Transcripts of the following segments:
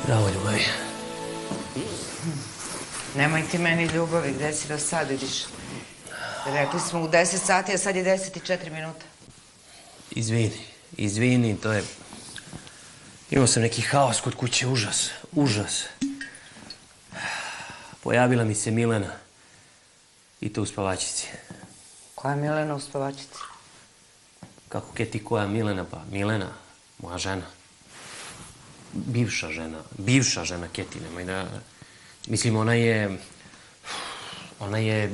Bravo, ljubavi. Nemoj ti meni ljubavi, gde si do sad, vidiš? Rekli smo u 10 sati, a sad je 10:04 minuta. Izvini, to je... Imao sam neki haos kod kuće, užas. Pojavila mi se Milena. I to u spavačici. Koja je Milena u spavačici? Kako Keti, koja Milena? Pa Milena, moja žena. Bivša žena Keti, nemoj da... Mislim, ona je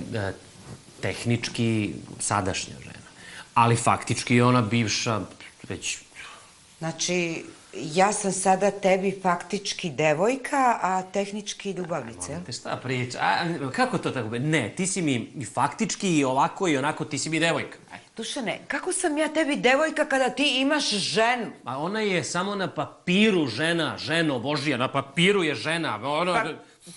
tehnički sadašnja žena. Ali faktički je ona bivša već... Znači, ja sam sada tebi faktički devojka, a tehnički ljubavnica, jel? Šta priča? Kako to tako? Ne, ti si mi i faktički i ovako i onako, ti si mi devojka. Dušane, kako sam ja tebi devojka kada ti imaš ženu? Pa ona je samo na papiru žena, ženo Božija, na papiru je žena.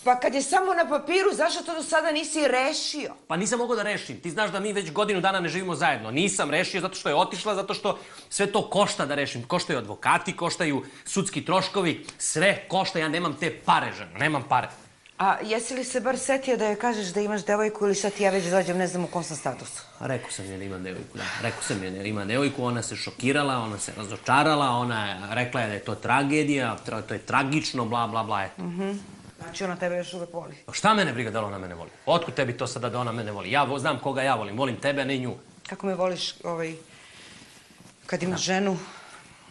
Pa kad je samo na papiru, zašto to do sada nisi rešio? Pa nisam mogao da rešim. Ti znaš da mi već godinu dana ne živimo zajedno. Nisam rešio zato što je otišla, zato što sve to košta da rešim. Koštaju advokati, koštaju sudski troškovi, sve košta. Ja nemam te pare, žena, nemam pare. A jesi li se bar setio da joj kažeš da imaš devojku ili sad ja već dođem, ne znam u kom sam statusu? Rekao sam joj da imam devojku, da. Rekao sam joj da imam devojku, ona se šokirala, ona se razočarala, ona rekla je da je to tragedija, to je tragično, bla, bla, bla, eto. Znači ona tebe još uvek voli. Šta mene briga da li ona mene voli? Otkud tebi to sada da ona mene voli? Ja znam koga ja volim tebe, a ne nju. Kako me voliš, kad imaš ženu?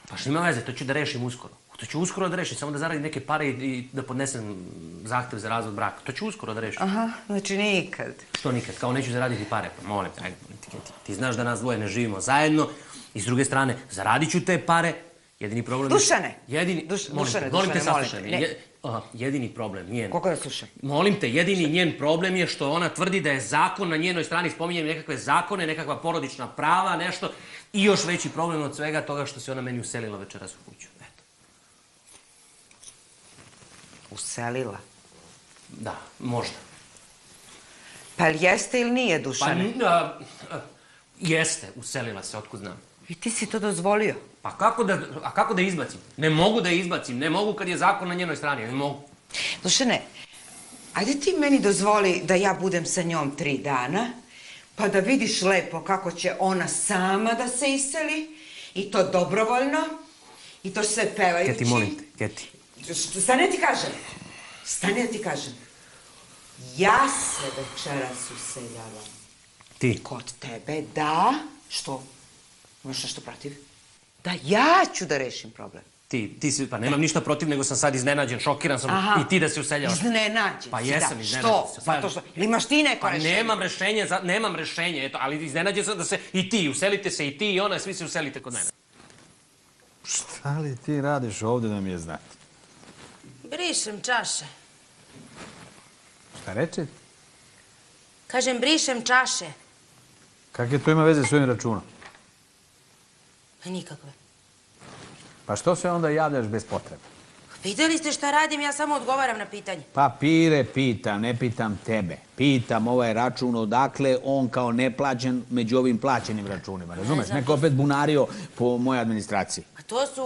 Pa što ima veze, to ću da rešim uskoro. To ću uskoro da rešim, samo da zaradim neke pare i da podnesem zahtev za razvod braka. To ću uskoro da rešim. Aha, znači nikad. Što nikad? Kao neću zaraditi pare? Pa molim te, ajde, ti znaš da nas dvoje ne živimo zajedno i s druge strane, zaradit ću te pare, jedini problem... Dušane! Molim te, saslušaj me. Jedini problem njen... Koliko da slušaj? Molim te, jedini njen problem je što ona tvrdi da je zakon na njenoj strani, spominjem nekakve zakone, nekakva porodična prava, nešto. I još veći problem od svega toga što se ona meni uselila večeras u kuću. Eto. Uselila? Da, možda. Pa jeste ili nije, Dušane? Pa, jeste, uselila se, otkud znam. I ti si to dozvolio? Pa kako da izbacim? Ne mogu da je izbacim, ne mogu kad je zakon na njenoj strani, ne mogu. Dušane, ajde ti meni dozvoli da ja budem sa njom 3 dana, pa da vidiš lepo kako će ona sama da se iseli, i to dobrovoljno, i to sve pevajući. Keti, molim te, Keti. Stani da ti kažem. Ja se večeras useljavam. Ti? Kod tebe, da. Što? Imaš nešto protiv? Da, ja ću da rešim problem. Ti si, pa nemam ništa protiv, nego sam sad iznenađen, šokiran sam i ti da se useljavaš. Iznenađen si, pa jesam iznenađen. Što? Zato što, ili imaš ti neko rešenje? Pa nemam rešenje, eto, ali iznenađen sam da se i ti, uselite se i ti i ona, svi se uselite kod mene. Šta li ti radiš ovde da mi je znati? Brišem čaše. Šta reče? Kažem, brišem čaše. Kakve to ima veze s ovim računom? Pa nikakve. Pa što se onda javljaš bez potrebe? Videli ste šta radim, ja samo odgovaram na pitanje. Papire pitam, ne pitam tebe. Pitam ovaj račun odakle on kao neplaćen među ovim plaćenim računima. Razumeš? Neko opet bunario po mojoj administraciji. A to su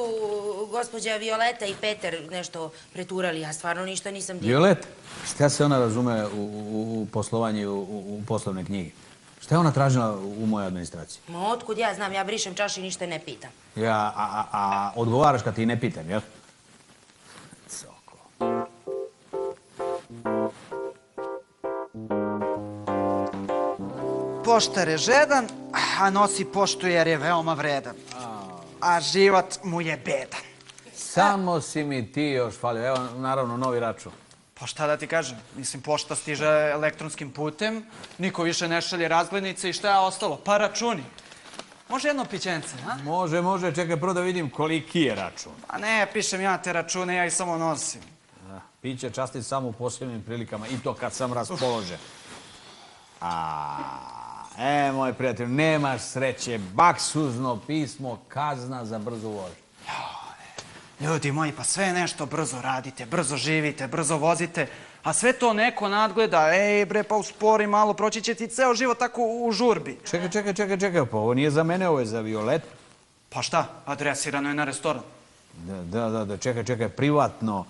gospođa Violeta i Peter nešto preturali. Ja stvarno ništa nisam digla. Violeta? Šta se ona razume u poslovanje, u poslovne knjige? Šta je ona tražila u mojoj administraciji? Ma otkud ja znam, ja brišem čaše i ništa ne pitam. A odgovaraš kad ti ne pitam, jel? Soko. Poštar je žedan, a nosi poštu jer je veoma vredan. A život mu je bedan. Samo si mi ti još falio. Evo, naravno, novi račun. Pa šta da ti kažem? Mislim, pošta stiže elektronskim putem, niko više ne šalje razglednice i šta je ostalo? Pa računi. Može jedno pićence, a? Može. Čekaj, prvo da vidim koliki je račun. Pa ne, pišem ja te račune, ja ih samo nosim. Piće častit samo u posebnim prilikama i to kad sam raspoložen. Moj prijatelj, nemaš sreće, baksuzno pismo, kazna za brzu vožnju. Ljudi moji, pa sve nešto brzo radite, brzo živite, brzo vozite, a sve to neko nadgleda, ej bre, pa uspori malo, proći će ti ceo život tako u žurbi. Čekaj, pa ovo nije za mene, ovo je za Violetu. Pa šta, adresirano je na restoran. Da, čekaj, privatno,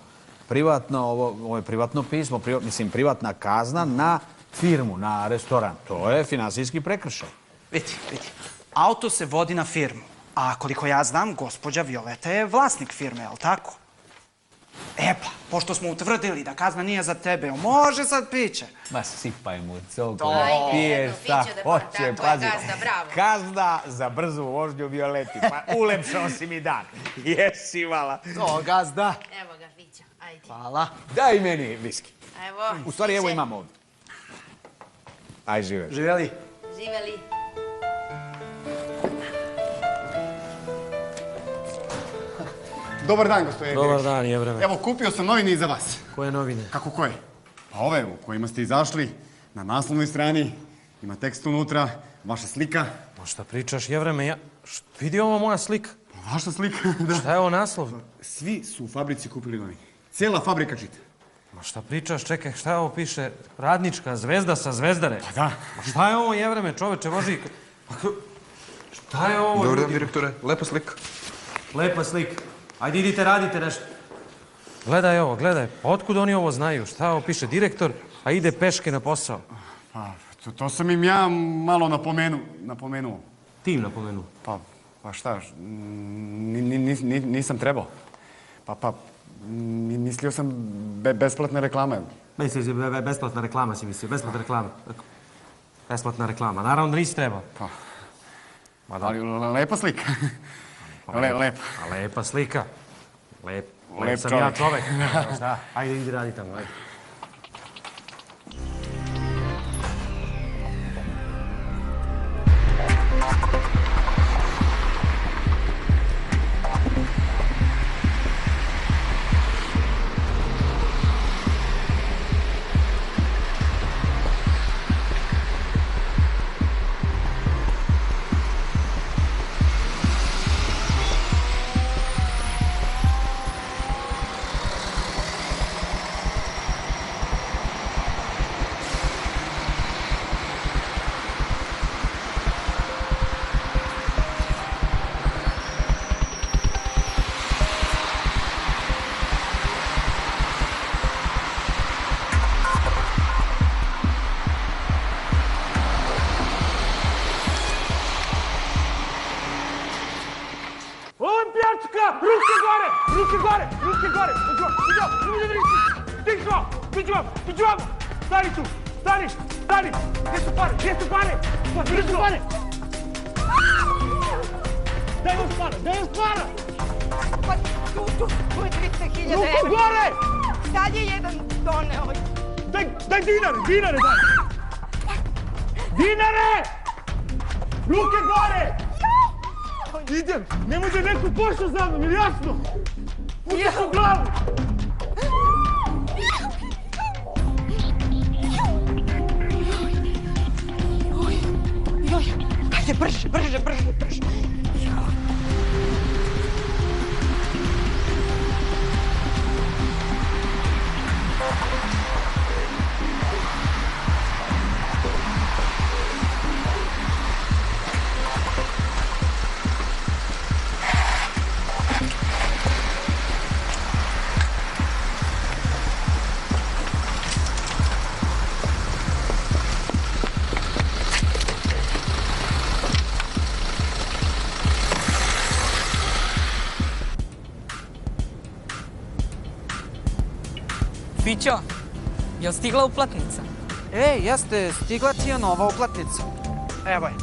ovo je privatno pismo, mislim, privatna kazna na firmu, na restoran. To je finansijski prekršaj. Vidi. Auto se vodi na firmu. A koliko ja znam, gospođa Violeta je vlasnik firme, je li tako? E pa, pošto smo utvrdili da kazna nije za tebe, može sad piće. Ma sipaj mu, coko, Ajde, piješ jedno šta piće da hoće, tako je, pazi. gazda, bravo. Kazna za brzu vožnju Violeti, pa ulepšao si mi dan. Jesi, vala. To, gazda. Evo ga, pića, ajde. Hvala. Daj meni viski. Evo, U stvari, evo stiže. imam ovdje. Aj, živeš. Živjeli? Živeli. Dobar dan, gospodine Dobar direktor. dan, Jevreme. Evo, kupio sam novine i za vas. Koje novine? Kako koje? Pa ove u kojima ste izašli, na naslovnoj strani, ima tekst unutra, vaša slika. Ma šta pričaš, Jevreme, vidi ovo moja slika. Vaša slika, da. Šta je ovo naslov? Svi su u fabrici kupili novine. Cijela fabrika čita. Ma šta pričaš, čekaj, šta ovo piše? Radnička zvezda sa Zvezdare. Pa da. Ma šta je ovo, Jevreme, čoveče, Boži? Šta je ovo? Dobar dan, ljudi? direktore. Lepa slika. Lepa slika. Ajde, idite, radite nešto. Gledaj ovo, gledaj. Pa otkud oni ovo znaju? Šta ovo piše? Direktor, a ide peške na posao. Pa, to sam im ja malo napomenuo. Ti im napomenuo. Pa šta, nisam trebao. Mislio sam besplatne reklame. Misliš, besplatna reklama si mislio, besplatna reklama. Besplatna reklama. Naravno da nisi trebao. Ali lepa slika. Lepa. A lepa slika. Lep sam čovjek. ja čovek. Šta? Ajde, idi radi tamo, ajde. Olimpijačka! Ruke gore! Ruke gore! Ruke gore! Piđu vam! Stani tu! Stani! Gdje su pare? Gdje su pare? Daj vam para! Pa tu je 300.000 evra. Ruku gore! Sad je jedan doneo. Daj dinare daj! Dinare! Ruke gore! Idem! Ne može neku pošao za mnom, ili jasno? Puti u glavu! Ajde, brže! Fićo, jel stigla uplatnica? Jeste, stigla ti je nova uplatnica. Evo je.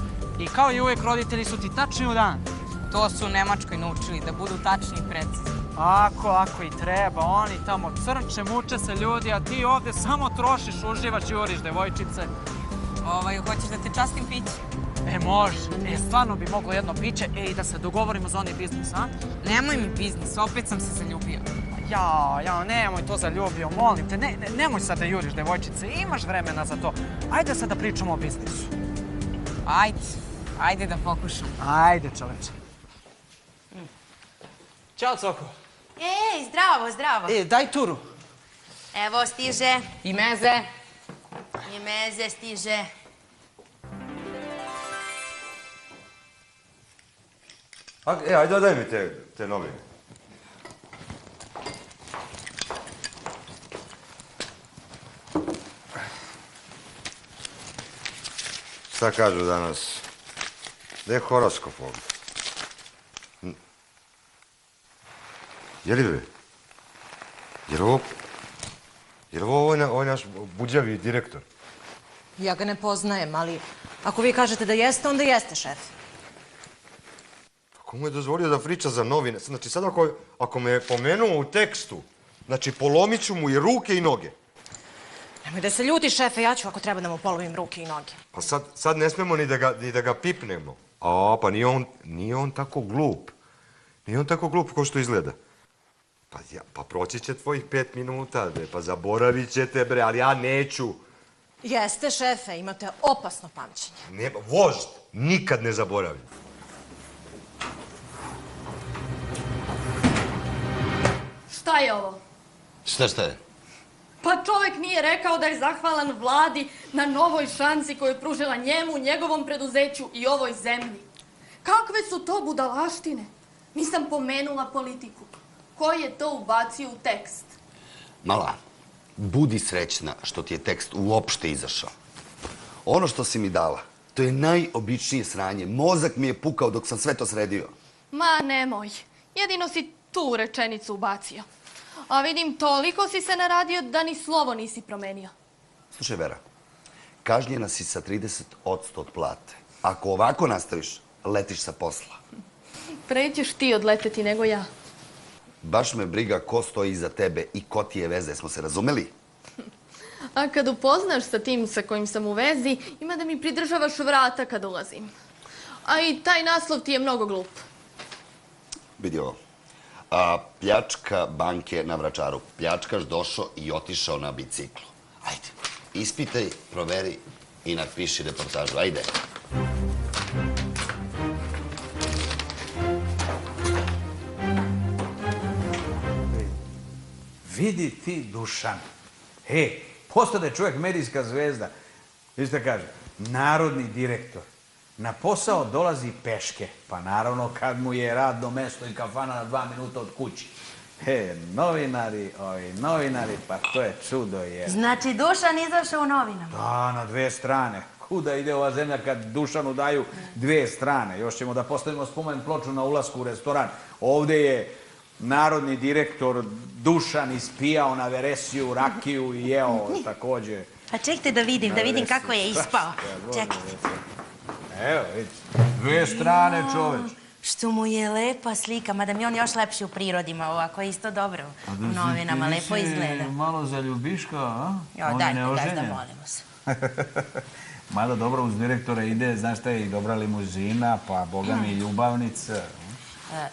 I kao i uvijek, roditelji su ti tačni u dan. To su u Nemačkoj naučili, da budu tačni i precizni. Ako i treba, oni tamo crnče, muče se ljudi, a ti ovdje samo trošiš, uživaš, juriš, devojčice. Hoćeš da te častim piće? Može. Stvarno bi moglo jedno piće, i da se dogovorimo za onaj biznis, a? Nemoj mi biznis, opet sam se zaljubio. Ja, nemoj to zaljubio, molim te, nemoj sad da juriš, devojčice, imaš vremena za to. Ajde sad da pričamo o biznisu. Ajde da pokušam. Ajde, čoveče. Ćao, Coko. Ej, zdravo. Daj turu. Evo, stiže. I meze. I meze stiže. Ajde, daj mi te novine. Šta kažu danas? Gde je horoskop ovdje? Je li bre? Je li ovo ovaj naš buđavi direktor? Ja ga ne poznajem, ali ako vi kažete da jeste, onda jeste, šef. Ko mu je dozvolio da priča za novine? Znači, sad ako me je pomenuo u tekstu, znači, polomit ću mu i ruke i noge. Nemoj da se ljuti, šefe, ja ću ako treba da mu polomim ruke i noge. Pa sad ne smemo ni da ga pipnemo. Pa nije on tako glup. Nije on tako glup kao što izgleda. Pa proći će tvojih 5 minuta, pa zaboravit ćete, bre, ali ja neću. Jeste, šefe, imate opasno pamćenje. Vožd nikad ne zaboravim. Šta je ovo? Šta je? Pa čovek nije rekao da je zahvalan vladi na novoj šansi koju je pružila njemu, njegovom preduzeću i ovoj zemlji. Kakve su to budalaštine? Nisam pomenula politiku. Ko je to ubacio u tekst? Mala, budi srećna što ti je tekst uopšte izašao. Ono što si mi dala, to je najobičnije sranje. Mozak mi je pukao dok sam sve to sredio. Ma nemoj. Jedino si tu rečenicu ubacio. A vidim, toliko si se naradio da ni slovo nisi promenio. Slušaj, Vera, kažnjena si sa 30% od plate. Ako ovako nastaviš, letiš sa posla. Pre ćeš ti odleteti nego ja. Baš me briga ko stoji iza tebe i ko ti je veze, smo se razumeli? A kad upoznaš sa tim sa kojim sam u vezi, ima da mi pridržavaš vrata kad ulazim. A i taj naslov ti je mnogo glup. Vidi ovo. Pljačka banke na Vračaru. Pljačkaš došao i otišao na biciklu. Ajde, ispitaj, proveri i napiši reportažu. Ajde. Vidi ti, Dušan. Postade čovjek medijska zvezda. Vi ste kaže, narodni direktor. Na posao dolazi peške. Pa naravno kad mu je radno mesto i kafana na 2 minuta od kući. Novinari, pa to je čudo je. Znači Dušan izašao u novinama? Da, na 2 strane. Kuda ide ova zemlja kad Dušanu daju 2 strane? Još ćemo da postavimo spomen ploču na ulasku u restoran. Ovde je narodni direktor Dušan ispijao na veresiju, rakiju i jeo takođe. Pa čekajte da vidim kako je ispao. Čekajte. Evo, vidite, 2 strane čoveč. Što mu je lepa slika, mada mi on još lepši u prirodima, ovako je isto dobro u novinama, lepo izgleda. Malo zaljubiška, a? Jo, dajte, gazda, molimo se. Mada dobro uz direktora ide, znaš šta je, i dobra limuzina, pa boga mi ljubavnica.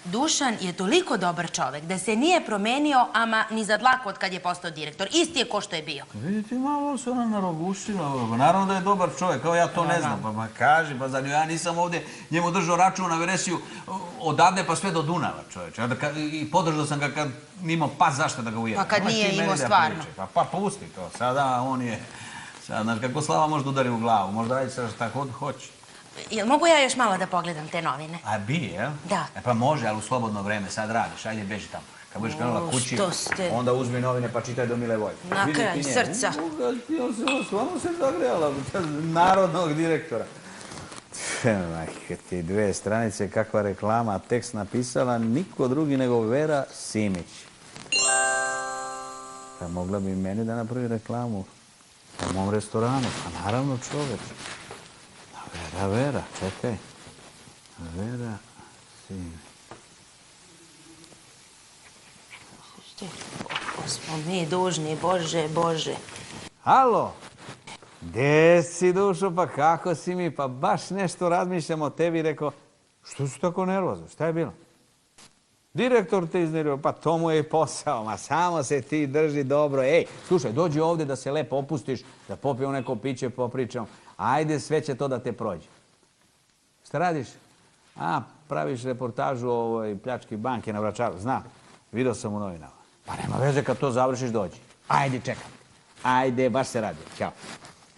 Dušan je toliko dobar čovek da se nije promenio, ama ni za dlaku od kad je postao direktor. Isti je ko što je bio. Vidite, malo se ona narogušila. Naravno da je dobar čovek, kao ja to ne znam. Pa kaži, pa zar ja nisam ovde njemu držao račun na veresiju odavde pa sve do Dunava, čoveče. I podržao sam ga kad nimao pas zašto da ga ujeva. Pa kad nije imao stvarno. Pa pusti to. Sada on je... Sad, znaš, kako Slava može da udari u glavu? Može da radi sad šta hoće. Jel mogu ja još malo da pogledam te novine? A bi, jel? Da. Pa može, ali u slobodno vreme, sad radiš, ajde beži tamo. Kad budeš krenula kući, onda uzmi novine pa čitaj do mile volje. Na kraj srca. Stvarno se zagrejala, narodnog direktora. Majke ti, 2 stranice, kakva reklama, tekst napisala niko drugi nego Vera Simić. Pa mogla bi meni da napravi reklamu u mom restoranu, pa naravno čoveč. Vera, čekaj. Vera Simić. Kako smo mi dužni, Bože. Halo? Gde si, Dušo, pa kako si mi? Pa baš nešto razmišljam o tebi, rekao. Što su tako nervozno? Šta je bilo? Direktor te iznervio, pa to mu je i posao, ma samo se ti drži dobro. Ej, slušaj, dođi ovde da se lepo opustiš, da popijemo neko piće, popričamo. Ajde, sve će to da te prođe. Šta radiš? Praviš reportažu o ovoj pljački banke na Vračaru. Znam, vidio sam u novinama. Pa nema veze, kad to završiš, dođi. Ajde, čekam. Ajde, baš se radi. Ćao.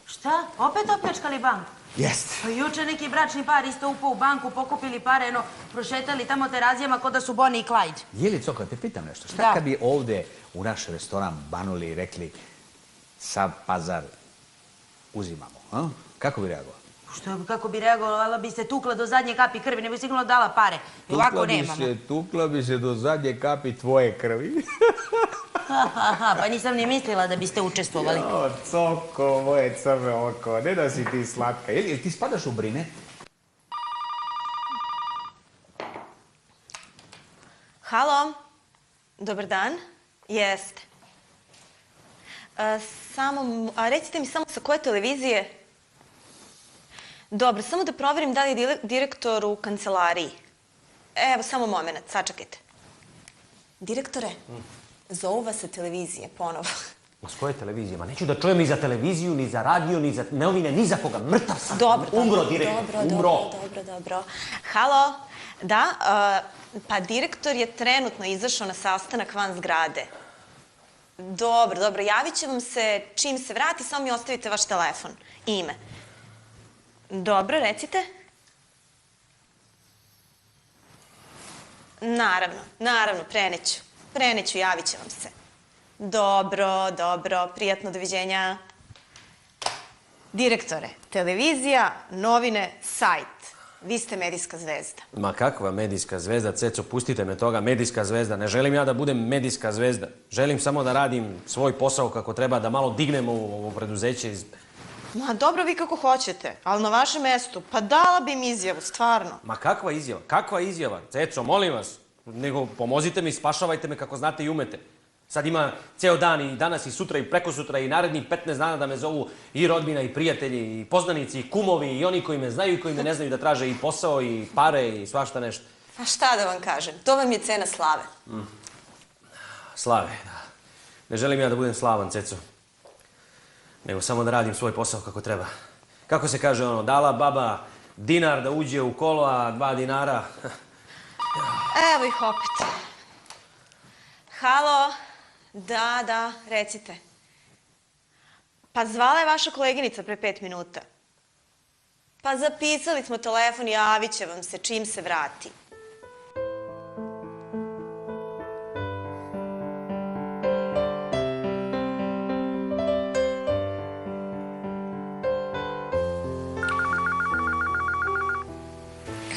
Šta? Opet opljačkali banku? Jeste. Pa juče neki bračni par isto upao u banku, pokupili pare, prošetali tamo terazijama ko da su Bonnie i Clyde. Jeli, Coko, te pitam nešto. Šta kad bi ovde u naš restoran banuli i rekli sav pazar uzimamo, Kako bi reagovao? Kako bi reagovala, bi se tukla do zadnje kapi krvi, ne bi sigurno dala pare. I ovako nemamo. Tukla bi se do zadnje kapi tvoje krvi. Pa nisam ni mislila da biste učestvovali. O, Coko, moje crne oko, ne da si ti slatka. Jel ti spadaš u brine? Halo, dobar dan. Jeste. Recite mi samo sa koje televizije? Dobro, samo da proverim da li je direktor u kancelariji. Evo, samo moment, sačekajte. Direktore, zovu vas sa televizije, ponovo. Ma s koje televizije? Ma neću da čujem ni za televiziju, ni za radio, ni za novine, ni za koga. Mrtav sam. Umro direktor. Dobro. Halo, da, pa direktor je trenutno izašao na sastanak van zgrade. Dobro, javit će vam se čim se vrati, samo mi ostavite vaš telefon i ime. Dobro, recite. Naravno, preneću, javit će vam se. Dobro, prijatno, doviđenja. Direktore, televizija, novine, sajt. Vi ste medijska zvezda. Ma kakva medijska zvezda, Ceco, pustite me toga, medijska zvezda. Ne želim ja da budem medijska zvezda. Želim samo da radim svoj posao kako treba, da malo dignemo ovo preduzeće iz... Ma dobro, vi kako hoćete, ali na vašem mestu, pa dala bi im izjavu, stvarno. Ma kakva izjava? Kakva izjava? Ceco, molim vas, nego pomozite mi, spašavajte me kako znate i umete. Sad ima ceo dan i danas i sutra i prekosutra i narednih 15 dana da me zovu i rodbina i prijatelji i poznanici i kumovi i oni koji me znaju i koji me ne znaju da traže i posao i pare i svašta nešto. A šta da vam kažem, to vam je cena slave. Slave, da. Ne želim ja da budem slavan, Ceco. Nego samo da radim svoj posao kako treba. Kako se kaže ono, dala baba dinar da uđe u kolo, a 2 dinara... Evo ih opet. Halo, da, recite. Pa zvala je vaša koleginica pre 5 minuta. Pa zapisali smo telefon i javit će vam se čim se vrati.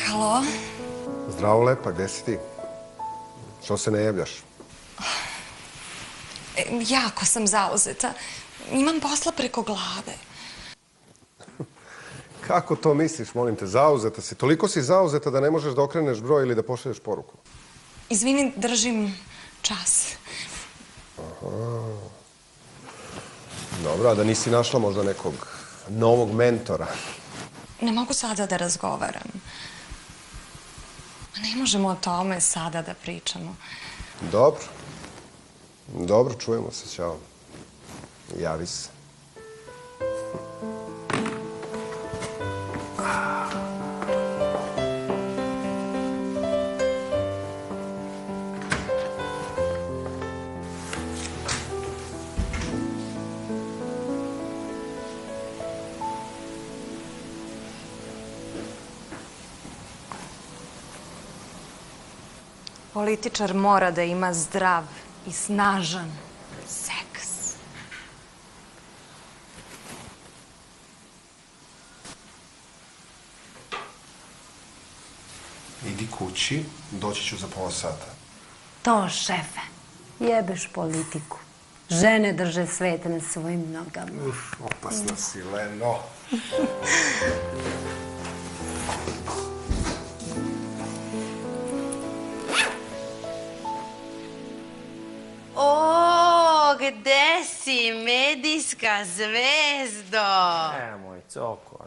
Halo? Zdravo, lepa, gde si ti? Što se ne javljaš? Jako sam zauzeta. Imam posla preko glave. Kako to misliš, molim te, zauzeta si? Toliko si zauzeta da ne možeš da okreneš broj ili da pošalješ poruku. Izvini, držim čas. Dobro, a da nisi našla možda nekog novog mentora? Ne mogu sada da razgovaram. Ne možemo o tome sada da pričamo. Dobro, čujemo se, ćao. Javi se. Političar mora da ima zdrav i snažan seks. Idi kući, doći ću za pola sata. To, šefe, jebeš politiku. Žene drže svet na svojim nogama. Opasna si, Leno. O, gde si, medijska zvezdo?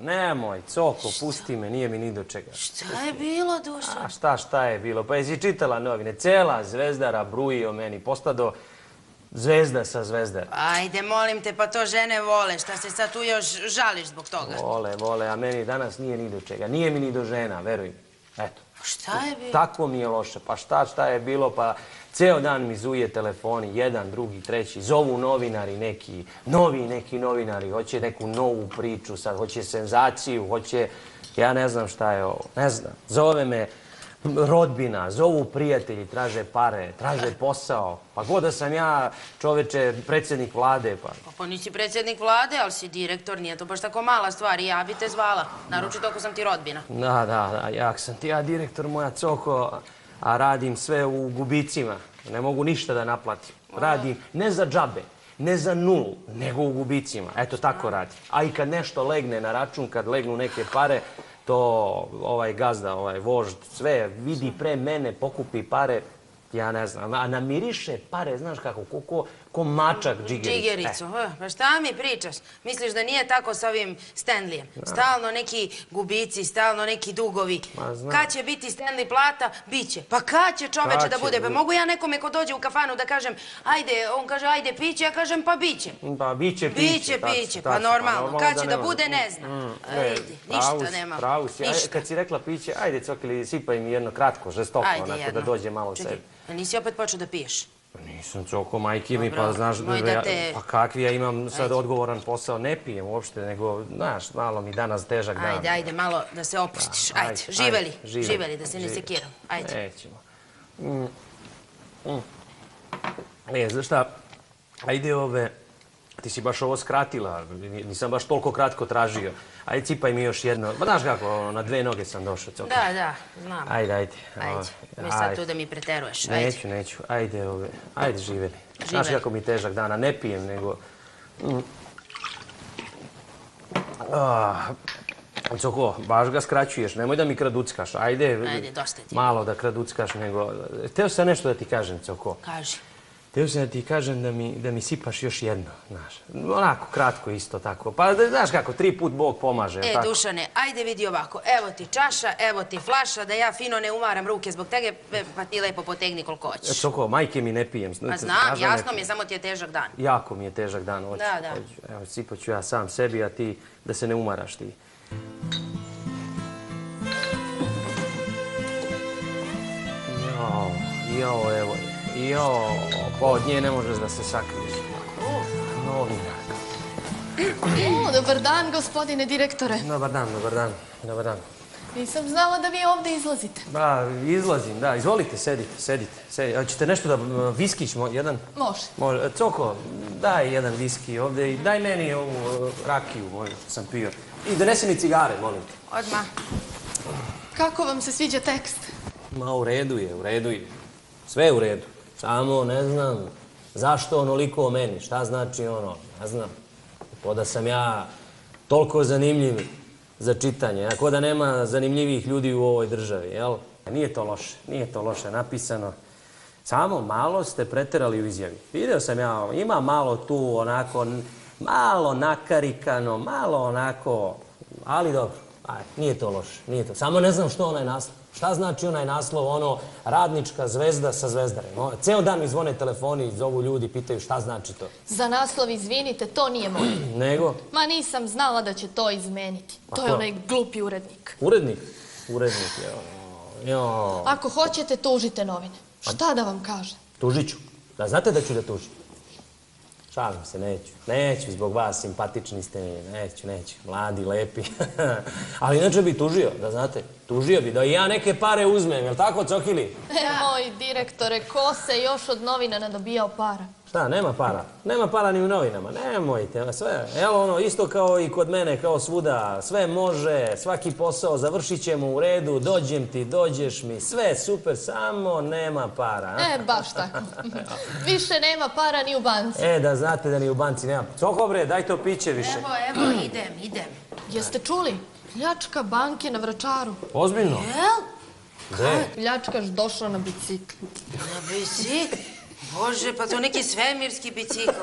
Nemoj, Coko, pusti me, nije mi ni do čega. Šta je bilo, Dušan? Šta je bilo? Pa jesi čitala novine, cela Zvezdara bruji o meni, postado zvezda sa Zvezdara. Ajde, molim te, pa to žene vole, šta se sad tu još žališ zbog toga? Vole, a meni danas nije ni do čega, nije mi ni do žena, veruj mi. Eto. Šta je bilo? Tako mi je loše. Pa šta je bilo? Pa ceo dan mi zuje telefoni, jedan, drugi, treći. Zovu novinari neki, neki novinari. Hoće neku novu priču sad, hoće senzaciju, hoće... Ja ne znam šta je ovo. Ne znam. Zove me rodbina, zovu prijatelji, traže pare, traže posao. Pa god da sam ja, čoveče, predsjednik vlade, pa... Pa nisi predsjednik vlade, ali si direktor, nije to baš tako mala stvar i ja bi te zvala. Naročito ako sam ti rodbina. Da, jak sam ti ja direktor, moja coko, a radim sve u gubicima. Ne mogu ništa da naplatim. Radim ne za džabe, ne za nulu, nego u gubicima. Eto, tako radim. A i kad nešto legne na račun, kad legnu neke pare, to ovaj gazda, ovaj vožd, sve vidi pre mene, pokupi pare, ja ne znam, a namiriše pare, znaš kako, ko mačak džigericu. Džigericu, pa šta mi pričaš? Misliš da nije tako sa ovim Stanleyem? Stalno neki gubici, stalno neki dugovi. Kad će biti Stanley plata? Biće. Pa kad će čoveče da bude? Pa mogu ja nekome ko dođe u kafanu da kažem, ajde, on kaže, ajde piće, ja kažem, pa biće. Pa biće piće. Biće, pa normalno. Kad će da bude, ne znam. Ništa nema. Pravu si. Kad si rekla piće, ajde, cokili, sipaj mi jedno kratko, žestoko, onako da dođe malo u sebi. A nisi opet počeo da piješ? Nisam coko, majke mi, pa znaš, pa kakvi ja imam sad odgovoran posao, ne pijem uopšte, nego, znaš, malo mi danas težak dan. Ajde, malo da se opustiš, ajde, živeli, da se ne sekiram, ajde. Nećemo. Znaš šta, ajde ti si baš ovo skratila, nisam baš toliko kratko tražio. Ajde, cipaj mi još jedno. Ba znaš kako, na 2 noge sam došao. Da, znam. Ajde. Mi sad tu da mi preteruješ, ajde. Neću. Ajde, živeli. Znaš kako mi težak dana, ne pijem, nego... Coko, baš ga skraćuješ, nemoj da mi kraduckaš. Ajde, dosta ti. Malo da kraduckaš, nego... Hteo sam nešto da ti kažem, Coko. Kaži. Htio sam da ti kažem da mi sipaš još jedno, znaš. Onako, kratko isto tako. Pa, znaš kako, 3 put Bog pomaže. Dušane, ajde vidi ovako. Evo ti čaša, evo ti flaša, da ja fino ne umaram ruke zbog tega, pa ti lepo potegni koliko hoćeš. Coko, majke mi ne pijem. Pa znam, jasno mi je, samo ti je težak dan. Jako mi je težak dan, hoću. Da. Evo, sipat ću ja sam sebi, a ti da se ne umaraš ti. Evo. Pa od nje ne možeš da se sakriješ. Novinarka. Dobar dan, gospodine direktore. Dobar dan. Nisam znala da vi ovde izlazite. Ba, izlazim, da. Izvolite, sedite. Hoćete nešto da viskić, jedan? Može. Coko, daj jedan viski ovde i daj meni ovu rakiju moju što sam pio. I donesi mi cigare, molim te. Odmah. Kako vam se sviđa tekst? Ma, u redu je. Sve je u redu. Samo ne znam zašto onoliko o meni, šta znači ne znam. Ko da sam ja toliko zanimljiv za čitanje, ako da nema zanimljivih ljudi u ovoj državi, jel? Nije to loše napisano. Samo malo ste preterali u izjavi. Video sam ja, ima malo tu onako, malo nakarikano, malo onako, ali dobro, nije to loše, Samo ne znam što onaj naslov. Šta znači onaj naslov, radnička zvezda sa zvezdarem? Ceo dan mi zvone telefoni, zovu ljudi, pitaju šta znači to. Za naslov, izvinite, to nije moje. Nego? Ma nisam znala da će to izmeniti. To je onaj glupi urednik. Urednik, Ako hoćete, tužite novine. Šta da vam kažem? Tužit ću. Da znate da ću da tužim? Šalim se, neću, zbog vas, simpatični ste mi, neću, mladi, lepi. Ali inače bi tužio, da znate, tužio bi, da i ja neke pare uzmem, jel tako, Cokili? Moj direktore, ko se još od novina nadobijao para? Šta, nema para? Nema para ni u novinama, nemojte, sve. Evo isto kao i kod mene, kao svuda, sve može, svaki posao završit ćemo u redu, dođem ti, dođeš mi, sve super, samo nema para. Baš tako. Više nema para ni u banci. Da znate da ni u banci nema. Coko bre, daj to piće više. Evo, idem. Jeste čuli? Pljačka banke na Vračaru. Ozbiljno? Gde? Pljačkaš došao na bicikl. Na bicikl? Bože, pa to neki svemirski bicikl.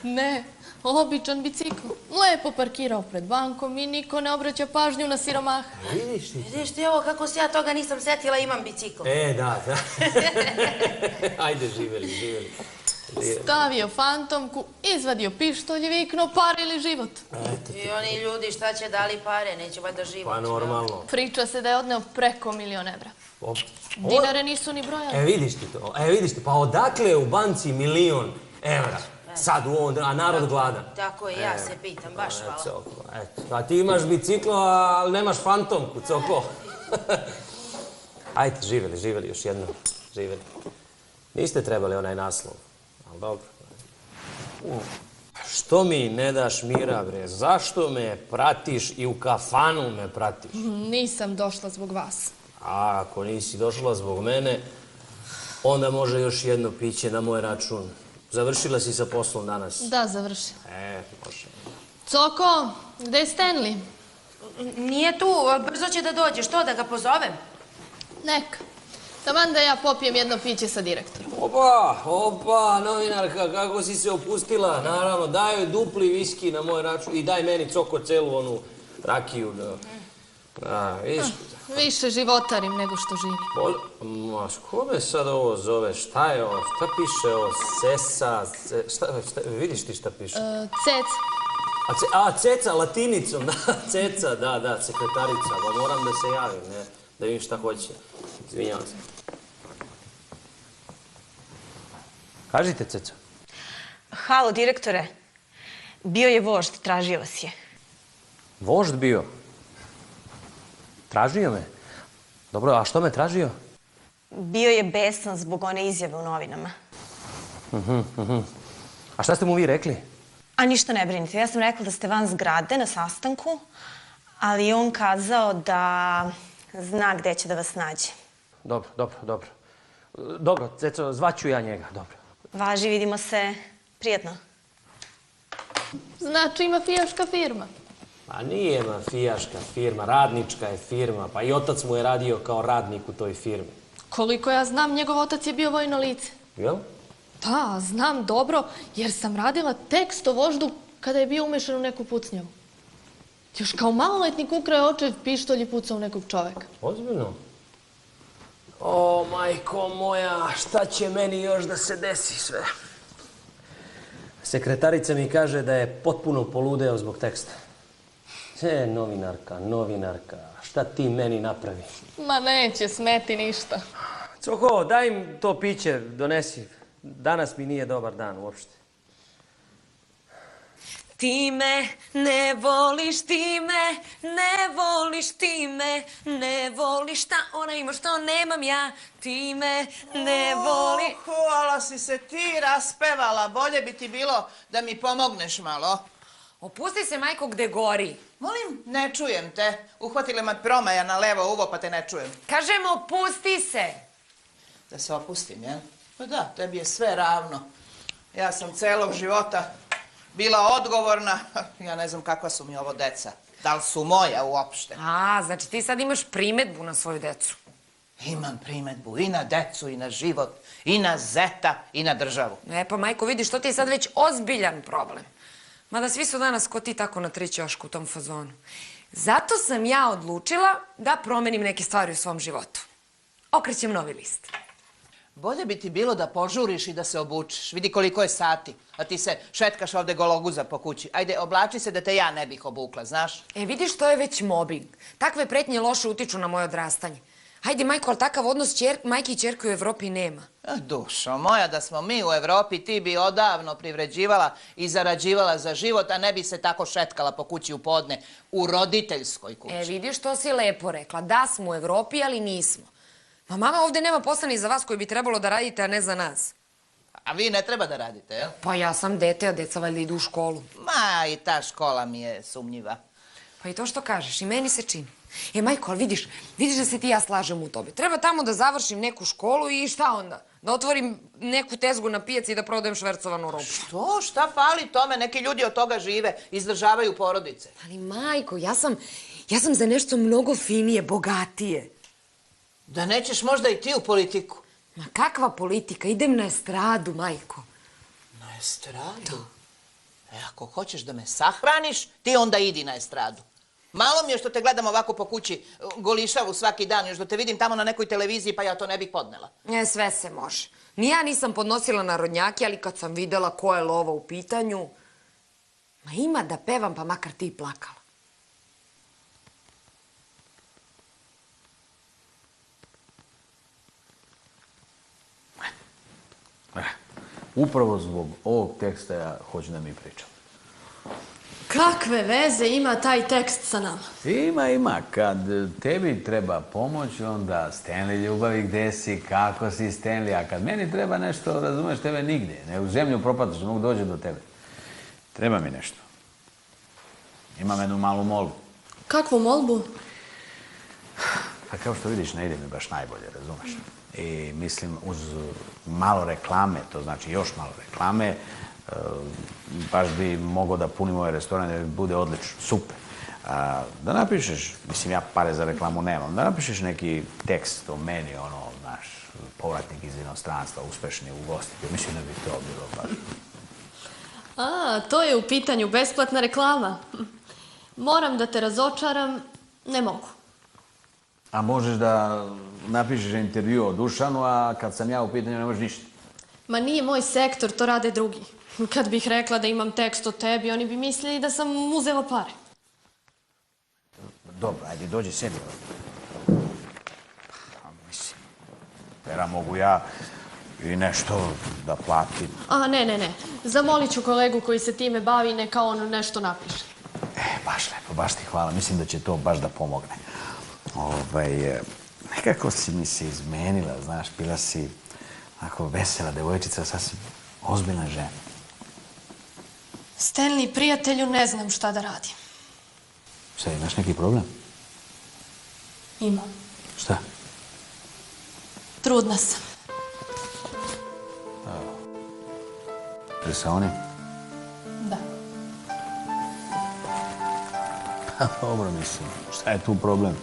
Ne, običan bicikl. Lepo parkirao pred bankom i niko ne obraća pažnju na siromaha. Vidiš ti ovo, kako se ja toga nisam setila, imam bicikl. Da. Ajde, živeli. Stavio fantomku, izvadio pištolj i viknuo pare ili život. I oni ljudi šta će dali pare, neće valjda život. Pa normalno. Priča se da je odneo preko 1.000.000 evra. Dinare nisu ni brojali. Vidiš ti to, vidiš ti, pa odakle je u banci 1.000.000 evra? Sad u ovom, a narod gladan. Tako je, ja se pitam, baš hvala. A ti imaš biciklo, ali nemaš fantomku, Coko. Ajde, živjeli još jednom, živjeli. Niste trebali onaj naslov, ali dobro. Što mi ne daš mira, bre? Zašto me pratiš i u kafanu me pratiš? Nisam došla zbog vas. A ako nisi došla zbog mene, onda može još jedno piće na moj račun. Završila si sa poslom danas? Da, završila. Može. Coko, gde je Stanley? Nije tu, brzo će da dođe. Što, da ga pozovem? Neka. Taman da ja popijem jedno piće sa direktorom. Opa, novinarka, kako si se opustila. Naravno, daj joj dupli viski na moj račun i daj meni, Coko, celu onu rakiju. Više životarim nego što živim. Kome sad ovo zove? Šta je ovo? Šta piše ovo? Sesa? Vidiš ti šta piše? Ceca. Ceca, latinicom, da, Ceca, da, sekretarica. Pa moram da se javim, ne, da vidim šta hoće. Izvinjavam se. Kažite, Ceca. Halo, direktore. Bio je vožd, tražio vas je. Vožd bio? Tražio me? Dobro, a što me tražio? Bio je besan zbog one izjave u novinama. A šta ste mu vi rekli? A ništa ne brinite. Ja sam rekla da ste van zgrade na sastanku, ali je on kazao da zna gde će da vas nađe. Dobro. Dobro, Ceco, zvaću ja njega, dobro. Važi, vidimo se. Prijatno. Znači mafijaška firma. Pa nije mafijaška firma, radnička je firma, pa i otac mu je radio kao radnik u toj firmi. Koliko ja znam, njegov otac je bio vojno lice. Jel? Da, znam dobro, jer sam radila tekst o voždu kada je bio umešan u neku pucnjavu. Još kao maloletnik ukrao je očev pištolj i pucao u nekog čoveka. Ozbiljno? O, majko moja, šta će meni još da se desi sve? Sekretarica mi kaže da je potpuno poludeo zbog teksta. Novinarka, šta ti meni napravi? Ma neće smeti ništa. Coko, daj im to piće, donesi. Danas mi nije dobar dan uopšte. Ti me ne voliš, ti me ne voliš, ti me ne voliš, šta ona ima što nemam ja, ti me ne voli... Hvala si se ti raspevala, bolje bi ti bilo da mi pomogneš malo. Opusti se, majko, gde gori. Molim, ne čujem te. Uhvatila me promaja na levo uvo, pa te ne čujem. Kažem, opusti se. Da se opustim, jel? Pa da, tebi je sve ravno. Ja sam celog života bila odgovorna. Ja ne znam kakva su mi ovo deca. Da li su moja uopšte? A, znači ti sad imaš primetbu na svoju decu. Imam primetbu i na decu, i na život, i na zeta, i na državu. Pa, majko, vidiš, to ti je sad već ozbiljan problem. Mada svi su danas ko ti tako na 3 ćošku u tom fazonu. Zato sam ja odlučila da promenim neke stvari u svom životu. Okrećem novi list. Bolje bi ti bilo da požuriš i da se obučeš. Vidi koliko je sati, a ti se šetkaš ovde gologuza po kući. Ajde, oblači se da te ja ne bih obukla, znaš? Vidiš, to je već mobing. Takve pretnje loše utiču na moje odrastanje. Hajde, majko, ali takav odnos majke i ćerke u Evropi nema. Dušo moja, da smo mi u Evropi, ti bi odavno privređivala i zarađivala za život, a ne bi se tako šetkala po kući u podne, u roditeljskoj kući. Vidiš, to si lepo rekla. Da smo u Evropi, ali nismo. Ma mama, ovde nema posla ni za vas koji bi trebalo da radite, a ne za nas. A vi ne treba da radite, jel? Pa ja sam dete, a deca valjda idu u školu. Ma, i ta škola mi je sumnjiva. Pa i to što kažeš, i meni se čini. Majko, ali vidiš da se ti i ja slažem u tobi. Treba tamo da završim neku školu i šta onda? Da otvorim neku tezgu na pijaci i da prodajem švercovanu robu. Što? Šta fali tome? Neki ljudi od toga žive, izdržavaju porodice. Ali majko, ja sam za nešto mnogo finije, bogatije. Da nećeš možda i ti u politiku? Ma kakva politika? Idem na estradu, majko. Na estradu? Ako hoćeš da me sahraniš, ti onda idi na estradu. Malo mi je što te gledam ovako po kući, golišavu svaki dan, još da te vidim tamo na nekoj televiziji, pa ja to ne bih podnela. Sve se može. Ni ja nisam podnosila narodnjake, ali kad sam videla ko je lova u pitanju, ma ima da pevam, pa makar ti plakala. Upravo zbog ovog teksta ja hoću da mi pričam. Kakve veze ima taj tekst sa nama? Ima. Kad tebi treba pomoć, onda Stanley ljubavi, gde si, kako si Stanley, a kad meni treba nešto, razumeš, tebe nigde. Ne u zemlju propataš, ne mogu dođe do tebe. Treba mi nešto. Imam jednu malu molbu. Kakvu molbu? Pa kao što vidiš, ne ide mi baš najbolje, razumeš? I mislim, uz malo reklame, to znači još malo reklame, baš bi mogao da punim ovaj restoran da bude odlično, super. Da napišeš, mislim ja pare za reklamu nemam, da napišeš neki tekst o meni, znaš, povratnik iz inostranstva, uspešni ugostitelj, mislim da bi to bilo baš. To je u pitanju besplatna reklama. Moram da te razočaram, ne mogu. A možeš da napišeš intervju o Dušanu, a kad sam ja u pitanju ne možeš ništa. Ma nije moj sektor, to rade drugi. Kad bih rekla da imam tekst o tebi, oni bi mislili da sam uzela pare. Dobro, ajde, dođi sedi. Mislim, Vera, mogu ja i nešto da platim. Ne. Zamolit ću kolegu koji se time bavi, neka on nešto napiše. Baš lepo, baš ti hvala. Mislim da će to baš da pomogne. Nekako si mi se izmenila, znaš, bila si onako vesela devojčica, sasvim ozbiljna žena. Stanley, prijatelju, ne znam šta da radim. Šta, imaš neki problem? Imam. Šta? Trudna sam. Ili sa onim? Da. Pa dobro, mislim, šta je tu problem?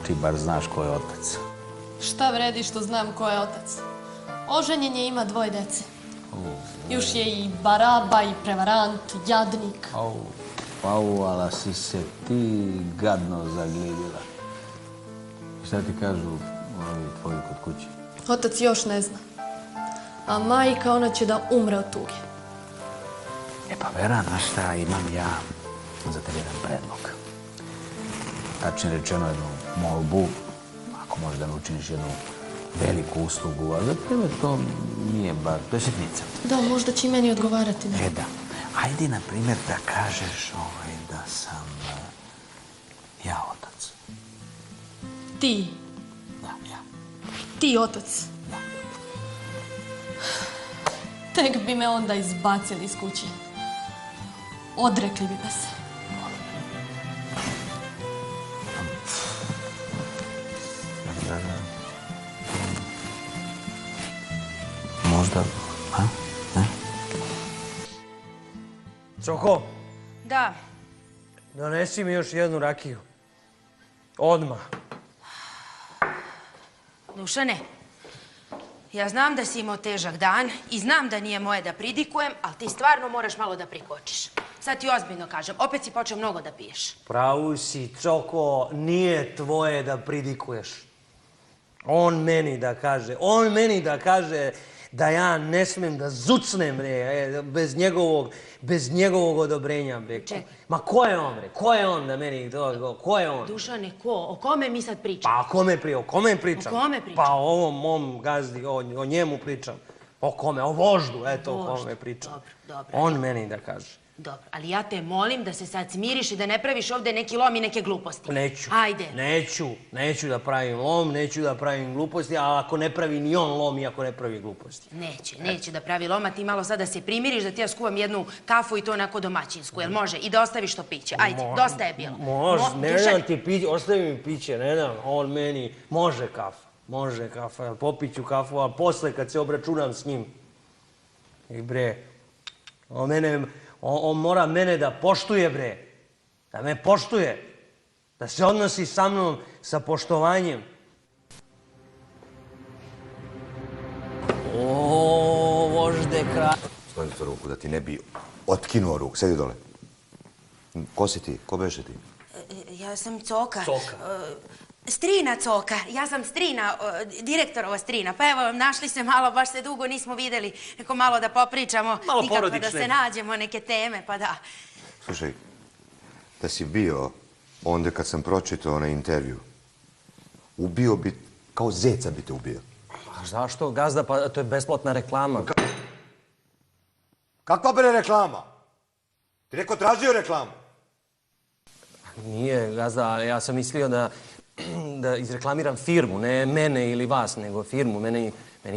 Ti bar znaš ko je otac. Šta vredi što znam ko je otac? Oženjen je, ima 2 dece. Još je i baraba, i prevarant, jadnik. Pauala si se ti gadno zaglidila. Šta ti kažu ovi tvoji kod kući? Otac još ne zna. A majka, ona će da umre od tuge. Pa Vera, znaš šta, imam ja za tebe jedan predlog. Tačnije rečeno jednu molbu, ako možeš da mi učiniš jednu veliku uslugu, a za tebe to nije bar, to je sitnica. Da, možda će i meni odgovarati. Da. Ajde, na primjer, da kažeš da sam ja otac. Ti? Da, ja. Ti otac? Da. Tek bi me onda izbacili iz kuće. Odrekli bi me se. Možda, Čoko, Da. donesi mi još jednu rakiju. Odmah. Dušane, ja znam da si imao težak dan i znam da nije moje da pridikujem, ali ti stvarno moraš malo da prikočiš. Sad ti ozbiljno kažem, opet si počeo mnogo da piješ. Pravu si, Čoko, nije tvoje da pridikuješ. On meni da kaže da ja ne smem da zucnem, bez njegovog odobrenja, bre. Čekaj. Ma ko je on, bre? Ko je on da meni to, ko je on? Dušane, ko? O kome mi sad pričamo? Pa o kome pričam? O kome pričam? Pa o ovom mom gazdi, o njemu pričam. O kome? O voždu, eto o kome pričam. Dobro. On meni da kaže. Dobro, ali ja te molim da se sad smiriš i da ne praviš ovde neki lom i neke gluposti. Neću. Ajde. Neću da pravim lom, neću da pravim gluposti, a ako ne pravi ni on lom i ako ne pravi gluposti. Neće da pravi lom, a ti malo sad da se primiriš, da ti ja skuvam jednu kafu i to onako domaćinsku, jel može? I da ostaviš to piće. Ajde, dosta je bilo. Može, ne dam ti piće, ostavi mi piće, ne dam, on meni, može kafa, popiću kafu, a posle kad se obračunam s njim. I bre, on mora mene da poštuje, bre. Da me poštuje. Da se odnosi sa mnom sa poštovanjem. O, vožde kraj. Stavim to ruku da ti ne bi otkinuo ruku. Sedi dole. Ko si ti? Ko beše ti? Ja sam Coka. Coka. Strina Coka. Ja sam Strina, direktorova Strina. Pa evo, našli se malo, baš se dugo nismo videli. Neko malo da popričamo. Malo nikako porodične. da se nađemo, neke teme, pa da. Slušaj, da si bio onda kad sam pročitao na intervju, ubio bi, kao zeca bi te ubio. A zašto, gazda? Pa to je besplatna reklama. Kakva bre reklama? Ti neko tražio reklamu? Nije, gazda, ja sam mislio da izreklamiram firmu, ne mene ili vas, nego firmu. Meni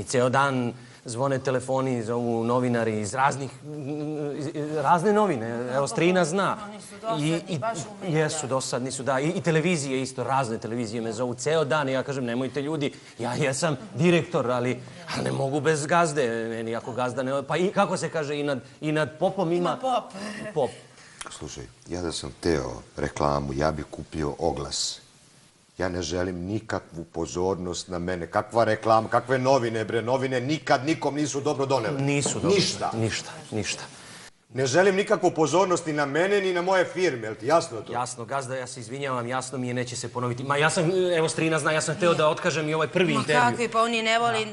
ceo dan zvone telefoni, zovu novinari iz razne novine. Evo, Strina zna. Oni su dosadni, baš umeju. Jesu, dosadni su, da. I televizije isto, razne televizije me zovu ceo dan i ja kažem, nemojte ljudi, ja jesam direktor, ali ne mogu bez gazde. Meni ako gazda ne... Pa i kako se kaže, i nad popom ima... Pop. Slušaj, ja da sam teo reklamu, ja bih kupio oglas. Ja ne želim nikakvu pozornost na mene. Kakva reklama, kakve novine, bre. Novine nikad nikom nisu dobro donele. Nisu dobro. Ništa. Ništa. Ne želim nikakvu pozornost ni na mene, ni na moje firme. Jel ti jasno to? Jasno, gazda, ja se izvinjavam, jasno mi je, neće se ponoviti. Ma ja sam, evo Strina zna, ja sam hteo da otkažem i ovaj prvi intervju. Ma kakvi, pa oni ne voli...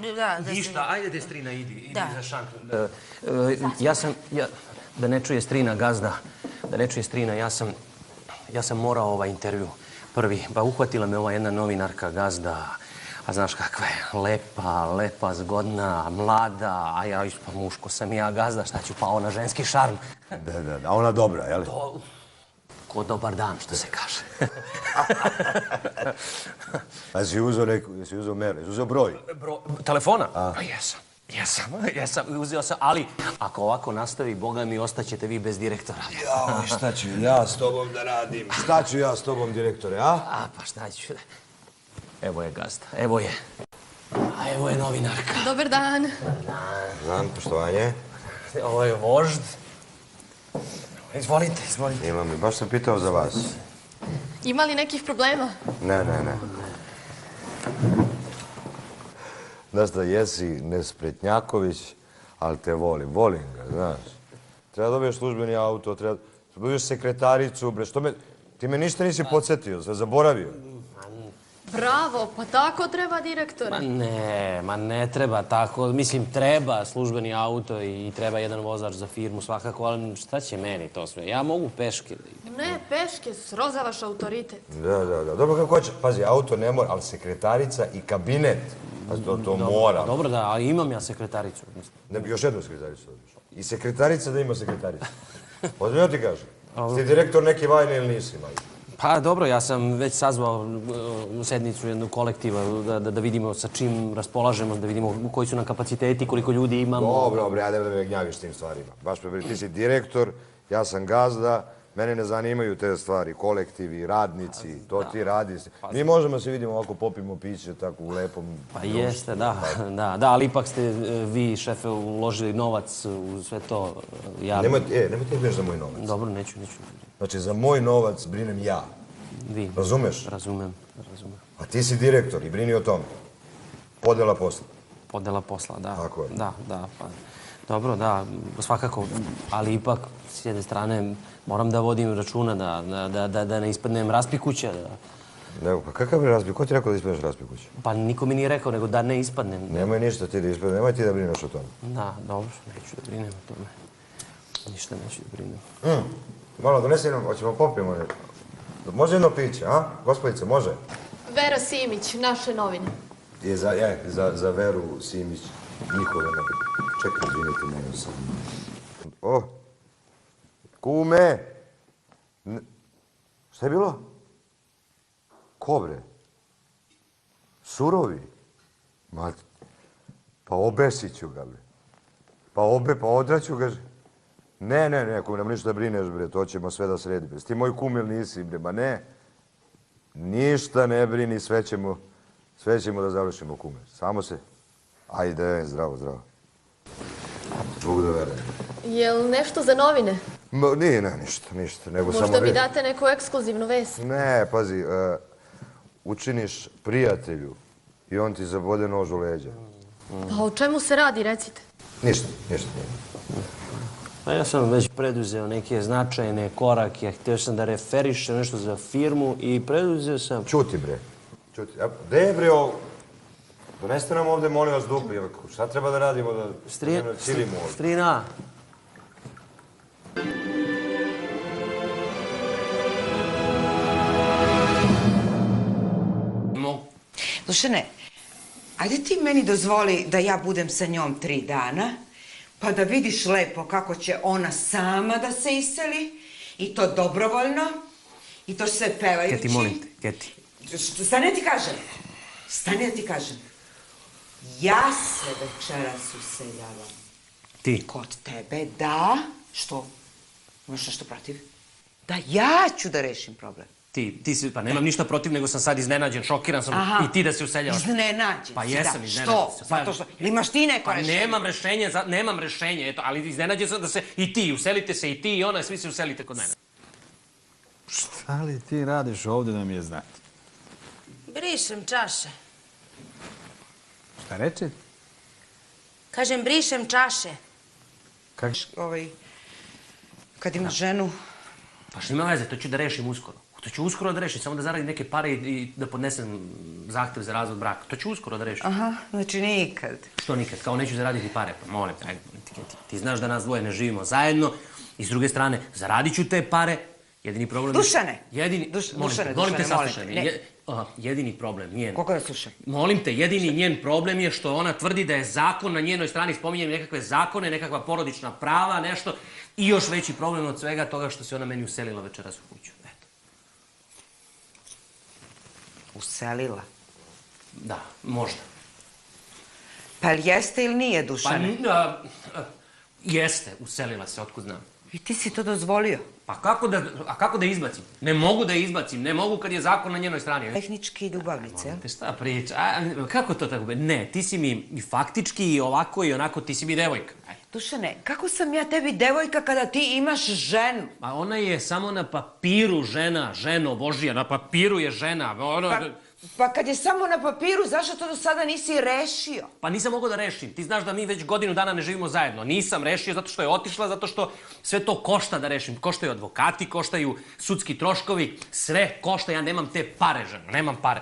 Ništa, ajde Strina, idi za šank. Da ne čuje Strina, gazda, da ne čuje Strina, ja sam morao ovaj intervju prvi. Ba uhvatila me ova jedna novinarka, gazda, a znaš kakva je, lepa, zgodna, mlada, a ja pa muško sam ja, gazda, šta ću, pa ona ženski šarm. Da, a ona dobra, jel? Ko dobar dan, što se kaže. A jesi uzeo meru, jesi uzeo broj? Telefona? Pa jesam, uzeo sam, ali ako ovako nastavi, Boga mi, ostaćete vi bez direktora. Jao, šta ću ja s tobom da radim? Šta ću ja s tobom, direktore, a? Pa šta ću... Evo je gazda, evo je. A evo je novinarka. Dobar dan. Dan, poštovanje. Ovo je vožd. Izvolite. Imam i baš sam pitao za vas. Ima li nekih problema? Ne. Znaš da jesi nespretnjaković, ali te volim ga, znaš. Treba dobiješ službeni auto, treba dobiješ sekretaricu, bre, što me... Ti me ništa nisi podsjetio, sve zaboravio. Bravo, pa tako treba direktore. Ma ne treba tako. Mislim, treba službeni auto i treba jedan vozač za firmu svakako, ali šta će meni to sve? Ja mogu peške da idem. Ne, peške, srozavaš autoritet. Da. Dobro kako hoće. Pazi, auto ne mora, ali sekretarica i kabinet. To mora. Dobro, da, ali imam ja sekretaricu. Ne bi još jednu sekretaricu dobiš. I sekretarica da ima sekretaricu. Ozbiljno ti kažem. Si direktor neke vajne ili nisi vajne? Pa dobro, ja sam već sazvao sednicu jednog kolektiva da vidimo sa čim raspolažemo, da vidimo koji su nam kapaciteti, koliko ljudi imamo. Dobro, ja da me gnjaviš s tim stvarima. Baš me ti si direktor, ja sam gazda, mene ne zanimaju te stvari, kolektivi, radnici, to ti radi. Mi možemo se vidimo ovako, popimo piće, tako u lepom... Pa jeste, da, ali ipak ste vi, šefe, uložili novac u sve to. Nemoj ti ideš za moj novac. Dobro, neću. Znači, za moj novac brinem ja. Vi. Razumeš? Razumem. A ti si direktor i brini o tome. Podela posla. Podela posla, da. Tako je. Da, pa... Dobro, da, svakako, ali ipak, s jedne strane, moram da vodim računa da ne ispadnem raspikuća. Nego, pa kakav je raspikuć? Ko ti rekao da ispadneš raspikuća? Pa niko mi nije rekao, nego da ne ispadnem. Nemoj ništa ti da ispadnem, nemoj ti da brineš o tome. Da, dobro, neću da brinem o tome. Ništa neću da brinem. Malo, donesi nam, hoćemo popijemo nešto. Može jedno piće, a? Gospodice, može? Vera Simić, naše novine. Za Veru Simić, njihove novine. Čekaj, izvinite, moram sam. O, kume! Šta je bilo? Ko bre? Surovi? Pa obesit ću ga, bre. Pa odraću ga. Ne, kume, nam ništa brineš, bre, to ćemo sve da sredi, bre. Ti moj kum ili nisi, bre, ma ne. Ništa ne brini, sve ćemo da završimo, kume. Samo se... Ajde, zdravo. Bog da verujem. Jel nešto za novine? Nije, ništa, nego samo... Možda mi date neku ekskluzivnu vest? Ne, pazi, učiniš prijatelju i on ti zabode nož u leđa. Pa o čemu se radi, recite? Ništa. Pa ja sam već preduzeo neke značajne korake, htio sam da referišem nešto za firmu i preduzeo sam... Ćuti, bre. Gde je, bre, ovo? Donesite nam ovde, molim vas, dupli. Šta treba da radimo da cilimo ovde? Strina! Dušane, ajde ti meni dozvoli da ja budem sa njom 3 dana, pa da vidiš lepo kako će ona sama da se iseli, i to dobrovoljno, i to sve pevajući. Keti, molim te, Keti. Stani da ti kažem. Stani da ti kažem. Ja se večeras useljavam. Ti? Kod tebe, da. Što? Imaš nešto protiv? Da ja ću da rešim problem. Ti si, pa nemam ništa protiv, nego sam sad iznenađen, šokiran sam. Aha. I ti da se useljavaš. Iznenađen Pa si, jesam da. iznenađen. Što? Zato što, ili imaš ti neko rešenje? Pa nemam rešenje, eto, ali iznenađen sam da se i ti, uselite se i ti i ona, svi se uselite kod mene. Šta li ti radiš ovde da mi je znati? Brišem čaše. Šta reče? Kažem, brišem čaše. Kad imaš ženu... Pa što ima veze, to ću da rešim uskoro. To ću uskoro da rešim, samo da zaradim neke pare i da podnesem zahtev za razvod braka. To ću uskoro da rešim. Aha, znači nikad. Što nikad? Kao neću zaraditi pare, pa molim te, ajde, ti znaš da nas dvoje ne živimo zajedno i s druge strane, zaradit ću te pare, jedini problem... Dušane! Molim te, saslušaj me. Jedini problem njen... Koliko da slušaj? Molim te, jedini njen problem je što ona tvrdi da je zakon na njenoj strani, spominjem nekakve zakone, nekakva porodična prava, nešto, i još veći problem od svega toga što se ona meni uselila večeras u kuću. Eto. Uselila? Da, možda. Pa jeste ili nije, Dušane? Jeste, uselila se, otkud znam. I ti si to dozvolio? Pa kako da izbacim? Ne mogu da izbacim, ne mogu kad je zakon na njenoj strani. Tehnički ljubavnice, jel? Te šta priča? Kako to tako? Ne, ti si mi i faktički i ovako i onako, ti si mi devojka. Dušane, kako sam ja tebi devojka kada ti imaš ženu? Ma ona je samo na papiru žena, ženo Božija, na papiru je žena. Pa kad je samo na papiru, zašto to do sada nisi rešio? Pa nisam mogao da rešim. Ti znaš da mi već godinu dana ne živimo zajedno. Nisam rešio zato što je otišla, zato što sve to košta da rešim. Koštaju advokati, koštaju sudski troškovi, sve košta. Ja nemam te pare, žena, nemam pare.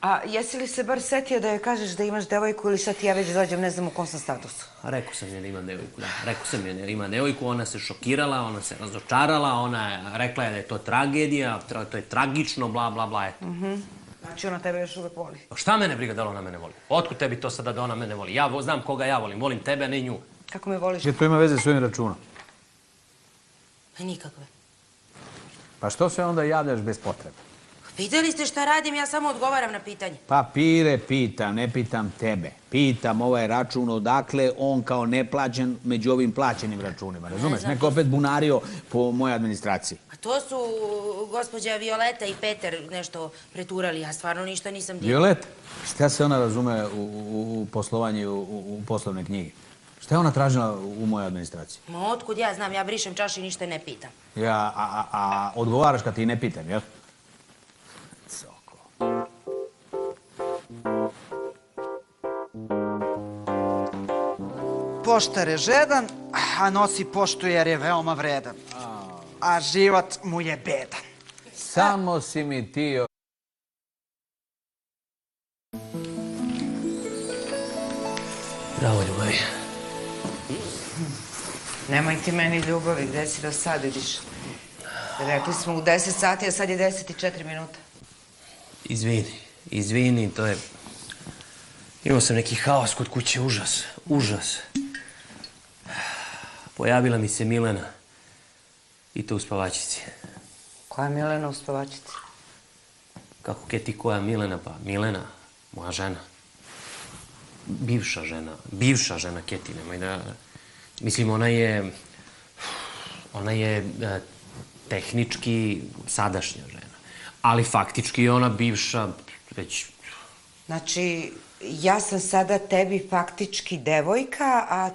A jesi li se bar setio da joj kažeš da imaš devojku ili sad ti ja već dođem, ne znam u kom sam statusu? Rekao sam joj da imam devojku, da. Rekao sam joj da imam devojku, ona se šokirala, ona se razočarala, ona rekla je da je to tragedija, to je tragično, bla, bla, bla, eto. Znači ona tebe još uvek voli. Pa šta mene briga da ona mene voli? Otkud tebi to sada da ona mene voli? Ja znam koga ja volim tebe, a ne nju. Kako me voliš? To ima veze s ovim računom. Nikakve. Pa što se onda javljaš bez potrebe? Pitali ste šta radim, ja samo odgovaram na pitanje. Papire pitam, ne pitam tebe. Pitam ovaj račun odakle on kao neplaćen među ovim plaćenim računima. Razumeš? Neko opet bunario po mojoj administraciji. A to su gospođa Violeta i Peter nešto preturali. Ja stvarno ništa nisam digla. Violeta? Šta se ona razume u poslovanje, u poslovne knjige? Šta je ona tražila u mojoj administraciji? Ma otkud ja znam, ja brišem čaš i ništa ne pitam. A odgovaraš kad ti ne pitam, jel? Poštar je žedan, a nosi poštu jer je veoma vredan. A život mu je bedan. Samo si mi ti... Bravo, ljubavi. Nemoj ti meni ljubavi, gde si do sad, vidiš? Rekli smo u 10 sati, a sad je 10 i 4 minuta. Izvini, to je... Imao sam neki haos kod kuće, užas. Pojavila mi se Milena. I to u spavačici. Koja Milena u spavačici? Kako Keti, koja Milena? Pa Milena, moja žena. Bivša žena Keti, nemoj da... Mislim, ona je tehnički sadašnja žena. Ali faktički je ona bivša već... Znači, ja sam sada tebi faktički devojka, a